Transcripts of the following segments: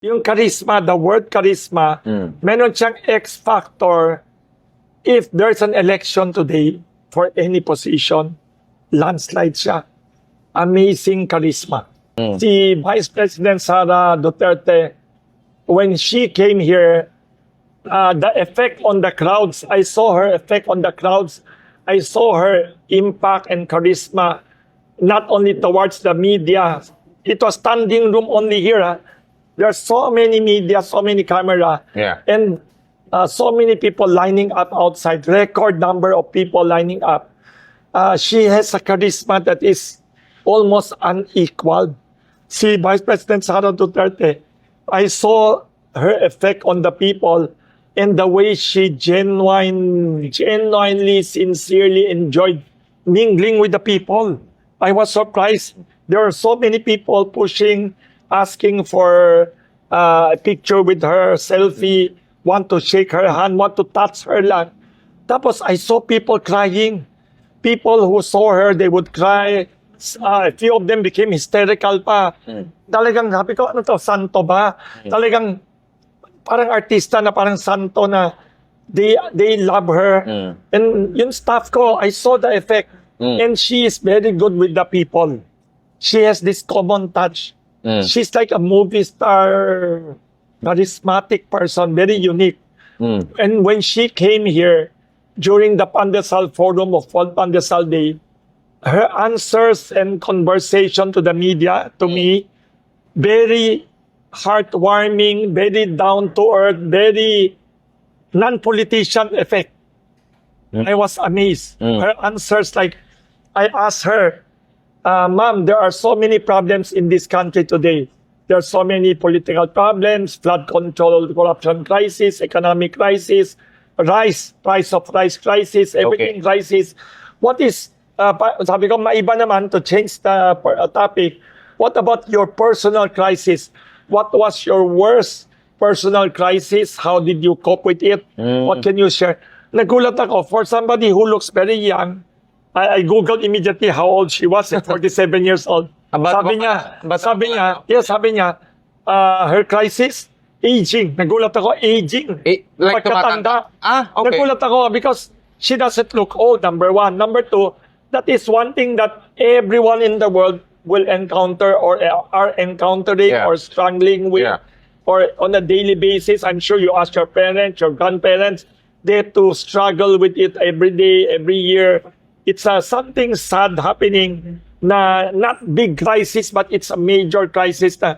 Yung charisma, the word charisma, meron siyang X factor. If there's an election today for any position, landslide siya. Amazing charisma. Si Vice President Sara Duterte, when she came here, the effect on the crowds, I saw her effect on the crowds. I saw her impact and charisma, not only towards the media. It was standing room only here. There are so many media, so many camera, and so many people lining up outside. Record number of people lining up. She has a charisma that is almost unequaled. Si Vice President Sara Duterte, I saw her effect on the people and the way she genuinely, sincerely enjoyed mingling with the people. I was surprised. There are so many people pushing, asking for a picture with her, selfie, want to shake her hand, want to touch her lang. Tapos I saw people crying. People who saw her, they would cry. A few of them became hysterical pa. Talagang sabi ko, ano to, santo ba? Talagang parang artista na parang santo na they love her. And yung staff ko, I saw the effect. And she is very good with the people. She has this common touch. She's like a movie star, charismatic person, very unique. And when she came here during the Pandesal Forum of Fall Pandesal Day, her answers and conversation to the media, to me, very heartwarming, very down-to-earth, very non-politician effect. I was amazed. Her answers, like, I asked her, Ma'am, there are so many problems in this country today. There are so many political problems, flood control, corruption crisis, economic crisis, price of rice crisis, everything crisis. What is, sabi ko, maiba naman to change the topic. What about your personal crisis? What was your worst personal crisis? How did you cope with it? What can you share? Nagulat ako, for somebody who looks very young, I googled immediately how old she was, 47 years old. Sabi niya, her crisis, aging. Nagulat ako, aging. Like pagkatanda. Okay. Nagulat ako because she doesn't look old, number one. Number two, that is one thing that everyone in the world will encounter or are encountering or struggling with or on a daily basis. I'm sure you ask your parents, your grandparents, they have to struggle with it every day, every year. It's something sad happening na not big crisis, but it's a major crisis na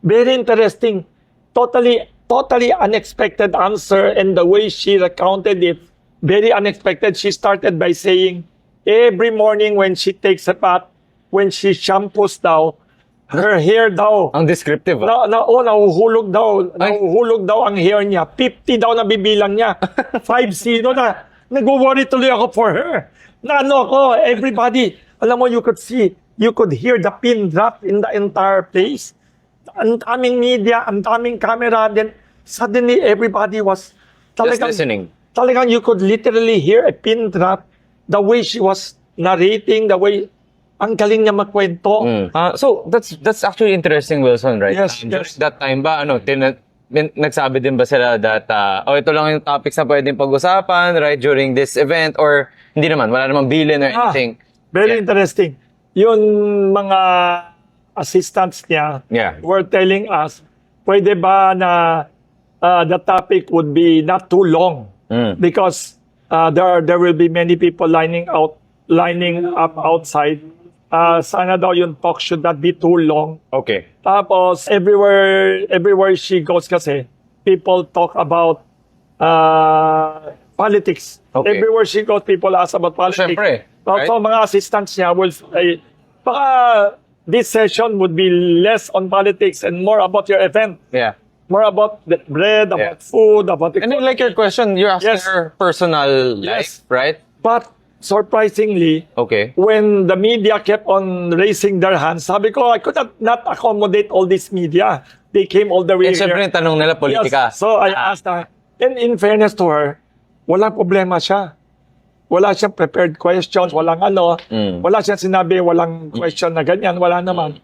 very interesting. Totally unexpected answer, and the way she recounted it, very unexpected. She started by saying, every morning when she takes a bath, when she shampoos daw, her hair daw. Ang descriptive. Nahuhulog daw ang hair niya. 50 daw na bibilang niya. 50 na. Nag-worry tuloy ako for her. Everybody, alam mo, you could hear the pin drop in the entire place. Ang daming media, ang daming camera, then suddenly everybody was just listening. Talagang you could literally hear a pin drop, the way she was narrating, the way ang galing niya magkwento. So that's actually interesting, Wilson, right? Yes. That time ba nagsabi din ba sila that ito lang yung topics na pwedeng pag-usapan right during this event, or hindi naman, wala namang bilin or anything? Very interesting. Yung mga assistants niya were telling us, pwede ba na the topic would be not too long because there will be many people lining up outside. Sana daw yung talk should not be too long. Okay. Tapos everywhere she goes kasi, people talk about politics. Okay. Everywhere she goes, people ask about politics. Siyempre, right? So mga assistants niya will baka this session would be less on politics and more about your event. Yeah. More about the bread, about food, about And then, like your question, you're asking her personal life, right? But surprisingly, when the media kept on raising their hands, sabi ko, I could not accommodate all this media. They came all the way here. Siyempre, yung tanong nila, politika. Yes. So I asked her, and in fairness to her, walang problema siya. Wala siyang prepared questions, walang wala siyang sinabi, walang question na ganyan, wala naman.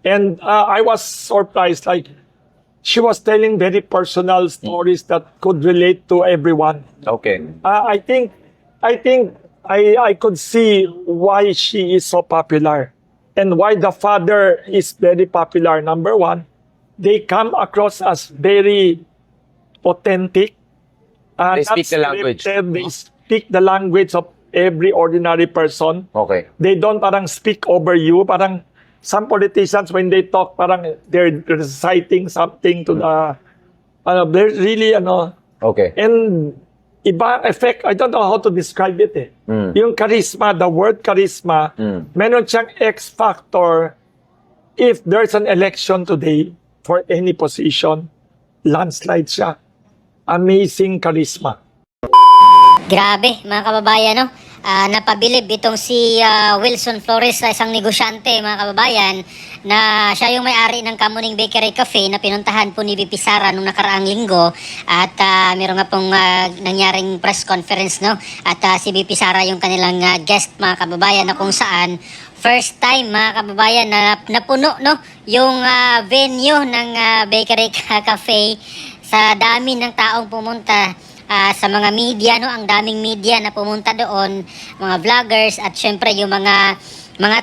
And I was surprised, like, she was telling very personal stories that could relate to everyone. Okay. I think I could see why she is so popular and why the father is very popular. Number one, they come across as very authentic. They Not speak the language. scripted. They speak the language of every ordinary person. Okay. They don't parang speak over you. Parang some politicians, when they talk, parang they're reciting something to the, they're really, Okay. and iba ang effect, I don't know how to describe it eh. Yung charisma, the word charisma, meron siyang X factor. If there's an election today for any position, landslide siya. Amazing charisma. Grabe, mga kababayan, no? Napabilib itong si Wilson Flores sa isang negosyante, mga kababayan, na siya yung may-ari ng Kamuning Bakery Cafe na pinuntahan po ni VP Sara nung nakaraang linggo at meron nga pong nangyaring press conference, no? At si VP Sara yung kanilang guest, mga kababayan, na kung saan first time, mga kababayan, na napuno, no? Yung venue ng Bakery Cafe sa dami ng taong pumunta. Sa mga media, no, ang daming media na pumunta doon, mga vloggers at syempre yung mga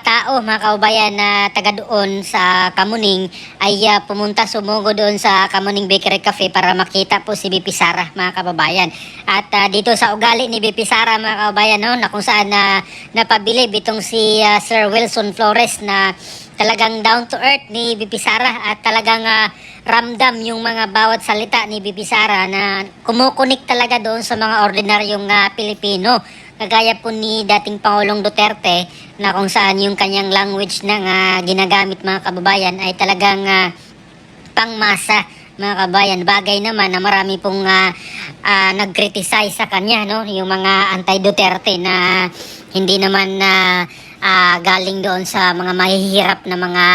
tao, mga kababayan na taga doon sa Kamuning ay pumunta, sumugo doon sa Kamuning Bakery Cafe para makita po si VP Sara, mga kababayan. At dito sa ugali ni VP Sara, mga kababayan, no, na kung saan napabilib itong si Sir Wilson Flores na talagang down to earth ni VP Sara at talagang ramdam yung mga bawat salita ni VP Sara na kumukunik talaga doon sa mga ordinaryong Pilipino. Kagaya po ni dating Pangulong Duterte na kung saan yung kanyang language na ginagamit, mga kababayan, ay talagang pangmasa, mga kababayan. Bagay naman na marami pong nag-criticize sa kanya, no? Yung mga anti-Duterte na hindi naman galing doon sa mga mahihirap na mga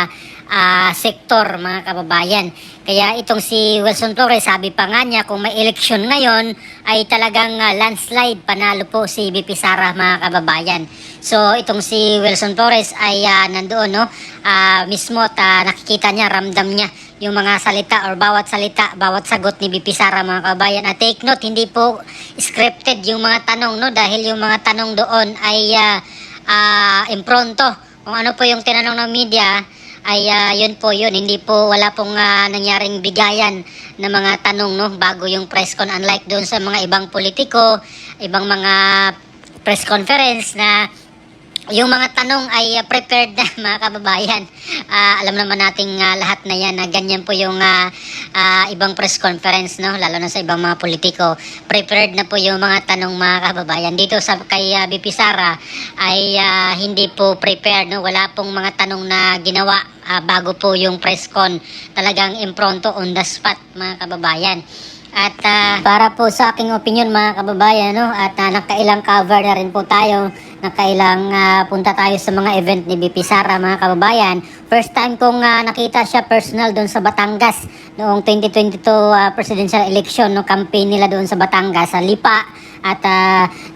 sektor, mga kababayan. Kaya itong si Wilson Flores, sabi pa nga niya, kung may eleksyon ngayon ay talagang landslide, panalo po si VP Sara, mga kababayan. So itong si Wilson Flores ay nandoon, no, mismo at nakikita niya, ramdam niya yung mga salita or bawat salita, bawat sagot ni VP Sara, mga kababayan. At take note, hindi po scripted yung mga tanong, no, dahil yung mga tanong doon ay impronto. Kung ano po yung tinanong ng media ay yun po yun, hindi po, wala pong nangyaring bigayan na mga tanong, no, bago yung press con, unlike doon sa mga ibang politiko, ibang mga press conference na yung mga tanong ay prepared na, mga kababayan. Alam naman nating lahat na yan na ganyan po yung ibang press conference, no, lalo na sa ibang mga politiko, prepared na po yung mga tanong, mga kababayan. Dito sa kay VP Sara ay hindi po prepared, no, wala pong mga tanong na ginawa bago po yung press con, talagang impronto, on the spot, mga kababayan. At para po sa aking opinion, mga kababayan, no, at nakailang cover na rin po tayo, nakailang punta tayo sa mga event ni VP Sara, mga kababayan. First time kong nakita siya personal doon sa Batangas noong 2022 presidential election, no, campaign nila doon sa Batangas, sa Lipa. At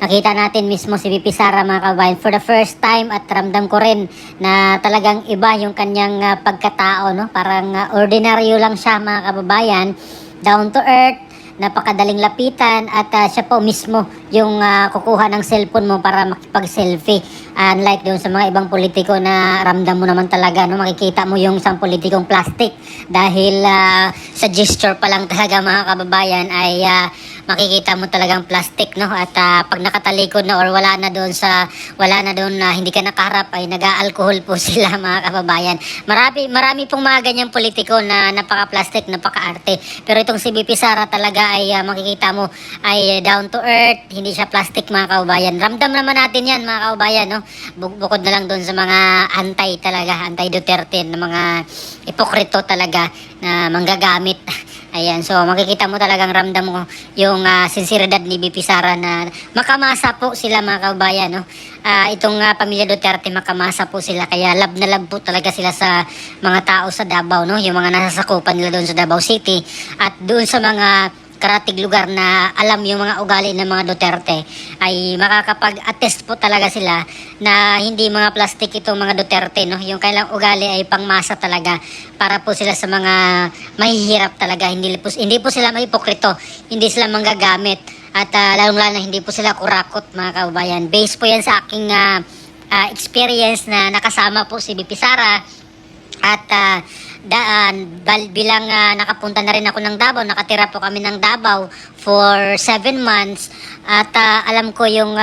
nakita natin mismo si VP Sara, mga kababayan, for the first time, at ramdam ko rin na talagang iba yung kanyang pagkatao, no? Parang ordinaryo lang siya, mga kababayan, down to earth, napakadaling lapitan, at siya po mismo yung kukuha ng cellphone mo para makipag-selfie. Unlike doon sa mga ibang politiko na ramdam mo naman talaga, no, makikita mo yung isang politikong plastic dahil sa gesture pa lang talaga, mga kababayan, ay makikita mo talagang plastic, no? At pag nakatalikod na or wala na doon na hindi ka nakaharap ay nag-aalcohol po sila, mga kababayan. Marami pong mga ganyang politiko na napaka-plastic, napaka-arte. Pero itong si VP Sara talaga ay makikita mo ay down to earth, hindi siya plastic, mga kababayan. Ramdam naman natin yan, mga kababayan, no? Bukod na lang doon sa mga anti-Duterte na mga ipokrito talaga na manggagamit. Ayan, so makikita mo talagang ramdam mo yung sinseridad ni VP Sara na makamasa po sila, mga kababayan, no? Itong pamilya Duterte, makamasa po sila, kaya love na love po talaga sila sa mga tao sa Davao, no? Yung mga nasasakupan nila doon sa Davao City at doon sa mga karatig lugar na alam yung mga ugali ng mga Duterte, ay makakapag-attest po talaga sila na hindi mga plastic itong mga Duterte, no? Yung kailang ugali ay pangmasa talaga para po sila sa mga mahihirap talaga. Hindi po sila mahipokrito, hindi sila manggagamit, at lalong-lalo na hindi po sila kurakot, mga kababayan. Based po yan sa aking experience na nakasama po si BP Sara. At bilang nakapunta na rin ako ng Davao, nakatira po kami ng Davao for 7 months, at alam ko yung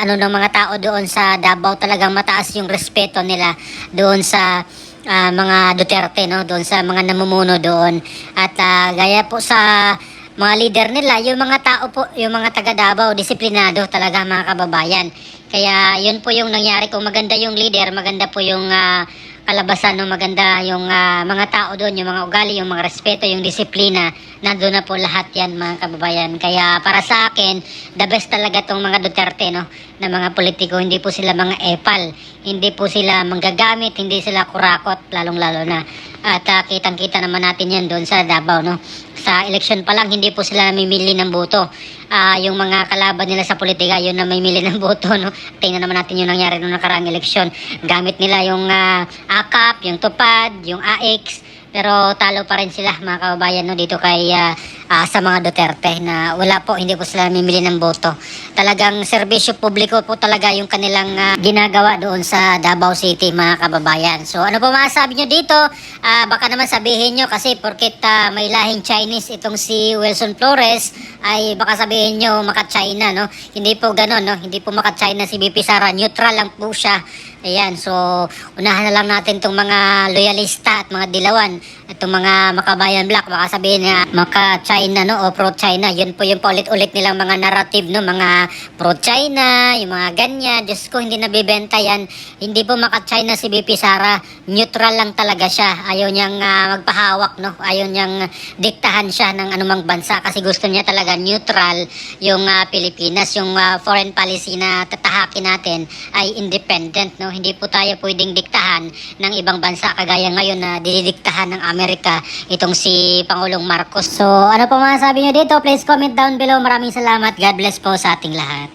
ng mga tao doon sa Davao, talagang mataas yung respeto nila doon sa mga Duterte, no, doon sa mga namumuno doon. At gaya po sa mga leader nila, yung mga tao po, yung mga taga Davao, disiplinado talaga, mga kababayan. Kaya yun po yung nangyari. Kung maganda yung leader, maganda po yung kalabasan, no, maganda yung mga tao doon, yung mga ugali, yung mga respeto, yung disiplina, nandun na po lahat yan, mga kababayan. Kaya para sa akin, the best talaga tong mga Duterte, no, na mga politiko. Hindi po sila mga epal, hindi po sila manggagamit, hindi sila kurakot, lalong-lalo na. At kitang-kita naman natin yan doon sa Davao, no. Sa election pa lang, hindi po sila namimili ng boto. Yung mga kalaban nila sa politika, yun na may mili ng boto, no. Tingnan naman natin yung nangyari noong nakaraang eleksyon. Gamit nila yung AKAP, yung TUPAD, yung AX, pero talo pa rin sila, mga kababayan, no, dito kay sa mga Duterte, na wala po, hindi po sila namimili ng boto. Talagang serbisyo publiko po talaga yung kanilang ginagawa doon sa Davao City, mga kababayan. So ano po masasabi nyo dito? Baka naman sabihin nyo kasi porket may lahing Chinese itong si Wilson Flores, ay baka sabihin nyo maka-China, no? Hindi po ganon, no? Hindi po maka-China si BP Sara, neutral lang po siya. Ayan, so unahan na lang natin itong mga loyalista at mga dilawan, itong mga makabayan black, baka sabihin na maka-China, no, o pro-China. Yun po yung paulit-ulit nilang mga narrative, no, mga pro-China, yung mga ganyan. Diyos ko, hindi nabibenta yan. Hindi po maka-China si BP Sara, neutral lang talaga siya. Ayaw niyang magpahawak, no, ayaw niyang diktahan siya ng anumang bansa, kasi gusto niya talaga neutral yung Pilipinas. Yung foreign policy na tatahakin natin ay independent, no. Hindi po tayo pwedeng diktahan ng ibang bansa kagaya ngayon na didiktahan ng Amerika itong si Pangulong Marcos. So ano po masasabi nyo dito? Please comment down below. Maraming salamat. God bless po sa ating lahat.